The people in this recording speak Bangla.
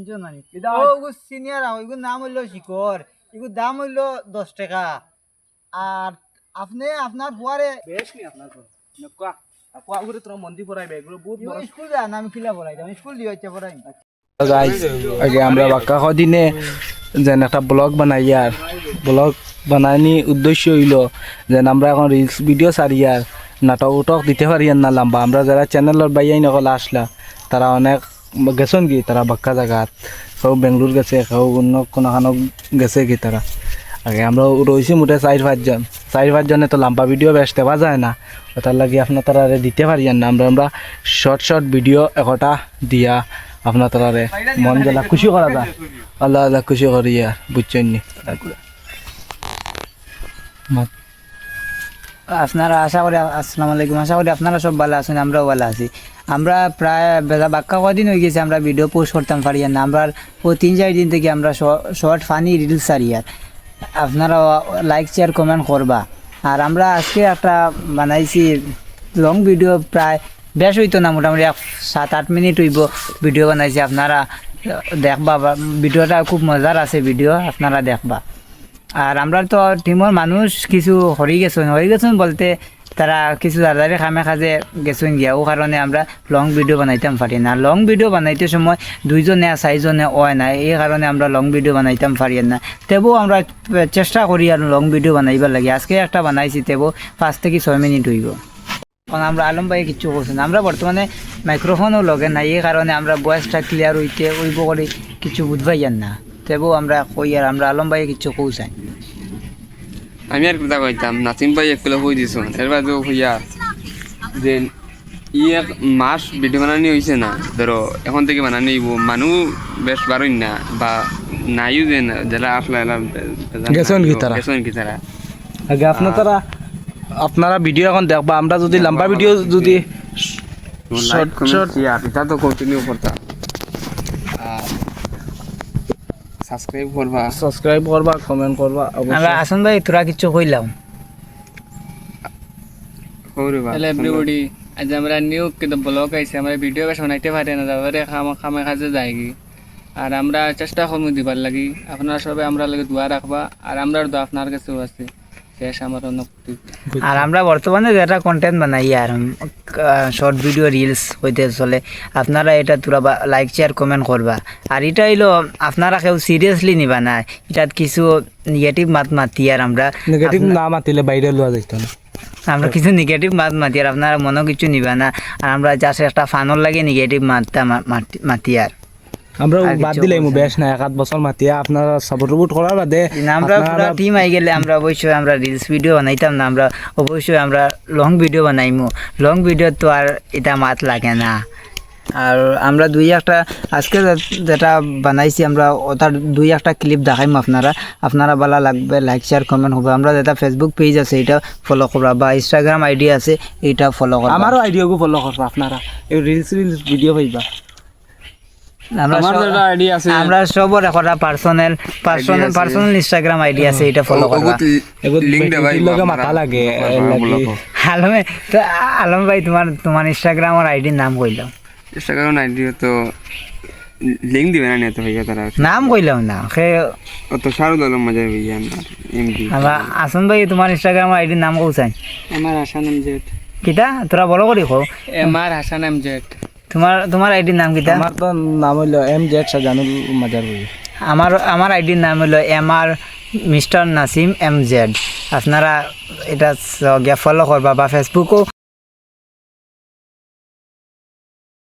তিনজন আনি ও সিনিয়র ওইগুর নাম হইল শিকর এগুর দাম হইল 10 টাকা আর আপনি আপনার ফুয়ারে বেশ নি আপনার নকা আপা করে তোর মন্দির পড়াইবে এগুলো বহুত বড় স্কুল যান আমি কিলা পড়াই আমি স্কুল দিয়ে হচ্ছে পড়াই গাইস আগে আমরা বাক্কা দিনে যেন একটা ব্লগ বানাই আর ব্লগ বানানি উদ্দেশ্য হইল যেন আমরা এখন রিলস ভিডিও সারি আর নাটক উটক দিতে পারি আর না লম্বা আমরা যারা চ্যানেলের বাইয়াই নকল আসলা তারা অনেক গেছেন কি তারা বাক্কা জায়গাত কেউ বেঙ্গলোর গেছে কেউ অন্য কোনোখানো গেছে কি তারা আগে আমরা রয়েছি মোটে 4-5 জনে তো লম্বা ভিডিও বেশ দেওয়া যায় না ওটার লাগে আপনার তারা দিতে পারি আর না আমরা শর্ট ভিডিও একটা দিয়া আপনার তারারে মন গেলা খুশি করা যায় আল্লাহ আল্লাহ খুশি করি আর বুঝছেন নি আপনারা আশা করি আসসালামু আলাইকুম আশা করি আপনারা সব ভালো আছেন আমরাও ভালো আছি আমরা প্রায় বাক্কা কদিন হয়ে গেছে আমরা ভিডিও পোস্ট করতাম পারি না আমরা ও 3-4 দিন থেকে আমরা শর্ট ফানি রিলস সারি আর আপনারা লাইক শেয়ার কমেন্ট করবা আর আমরা আজকে একটা বানাইছি লং ভিডিও প্রায় বেশ হইতো না মোটামুটি 7-8 মিনিট হইব ভিডিও বানাইছি আপনারা দেখবা ভিডিওটা খুব মজার আছে ভিডিও আপনারা দেখবা আর আমরা তো টিমের মানুষ কিছু হয়ে গেছেন বলতে তারা কিছু দাদারে খামে খাজে গেছেন গিয়া ও কারণে আমরা লং ভিডিও বানাইতাম পারি না লং ভিডিও বানাইতে সময় 2জনে 4জনে হয় না এই কারণে আমরা লং ভিডিও বানাইতাম পারি না তেবও আমরা চেষ্টা করি আর লং ভিডিও বানাইবার লাগে আজকে একটা বানাইছি তেবও 5 থেকে 6 মিনিট হইব কারণ আমরা আলম ভাই কিছু করছি না আমরা বর্তমানে মাইক্রোফোনও লগে নাই এই কারণে আমরা ভয়েসটা ক্লিয়ার হইব করে কিছু বুঝবাই যান না তেবও আমরা কই আর আমরা আলম ভাই কিছু কৌচাই আমি আর কথা কইতাম নাসিম ভাই একলে হই দিছ এর বাদেও হইয়া যে এক মাস ভিডিও বানানি হয়েছে না ধরো এখন থেকে বানানি মানুষ বেশ বারোই না বা নাইও যে না যারা আসলে গেছেন কি তারা আগে আপনারা ভিডিও এখন দেখবা আমরা যদি লম্বা ভিডিও যদি শর্ট এটা তো কন্টিনিউ করতা সাবস্ক্রাইব করবা কমেন্ট করবা আমরা আসন ভাই তোরা কিছু কইলাম হ্যালো এভরিবডি আজ আমরা নিউ কিন্তু ব্লগ আইছে আমরা ভিডিও বেশ বানাইতে পারি না যাবারে খামে খাজে যায়গি আর আমরা চেষ্টা করবো দিবার লাগি আপনারা সবাই আমরা লাগে দোয়া রাখবা আর আমরা দোয়া আপনার কাছেও আছে শেষ আমার অন্য আর আমরা বর্তমানে যেটা কন্টেন্ট বানাই আর শর্ট ভিডিও রিলস হইতে চলে আপনারা এটা তোরা লাইক শেয়ার কমেন্ট করবা আর এটা হইলো আপনারা কেউ সিরিয়াসলি নিবা না এটা কিছু নেগেটিভ মাতি আর আমরা নেগেটিভ না মাতিলে বাইরে লওয়া যাইতো না আমরা কিছু নেগেটিভ মাতি আর আপনারা মনে কিছু নিবা না আর আমরা জাস্ট একটা ফানর লাগে নেগেটিভ মাতি আর আমরা বাদ দিলাই বেশ না 1-8 বছর মাতিয়া আপনারা সাপোর্ট করার বাদে আমরা পুরো টিম আই গেলে আমরা অবশ্যই আমরা রিলস ভিডিও বানাইতাম না আমরা অবশ্যই আমরা লং ভিডিও বানাইমু লং ভিডিও তো আর এটা মাত লাগে না আর আমরা আজকে যেটা বানাইছি আমরা ওটার 2-1 ক্লিপ দেখাইম আপনারা ভালো লাগবে লাইক শেয়ার কমেন্ট হবে আমরা যেটা ফেসবুক পেজ আছে এটা ফলো করবা বা ইনস্টাগ্রাম আইডি আছে এটা ফলো করবা আমারও আইডিয়াকে ফলো করবা আপনারা এই রিলস ভিডিও পাইবা আমরা সবার একটা পার্সোনাল ইনস্টাগ্রাম আইডি আছে এটা ফলো করবা লিংক দেবা লগে মাথা লাগে আলম ভাই তোমার ইনস্টাগ্রাম আর আইডির নাম কইলাম ইনস্টাগ্রাম আইডি তো লিংক দিবে না তো হইয়া তারা নাম কইলাম না তো সারু দল মজা হইয়া এমডি আমরা আসন ভাই তোমার ইনস্টাগ্রাম আইডির নাম কইছাই আমার হাসান এমজেড কিটা তোরা বড় করি কও আমার হাসান এমজেড তোমার আইডির নাম কিটা আমার তো নাম হইলো MZ শাহজানুল মাজার ভাই আমার আইডির নাম হলো MR মিস্টার নাসিম MZ আপনারা এটা গিয়া ফলো করবা বা ফেসবুকও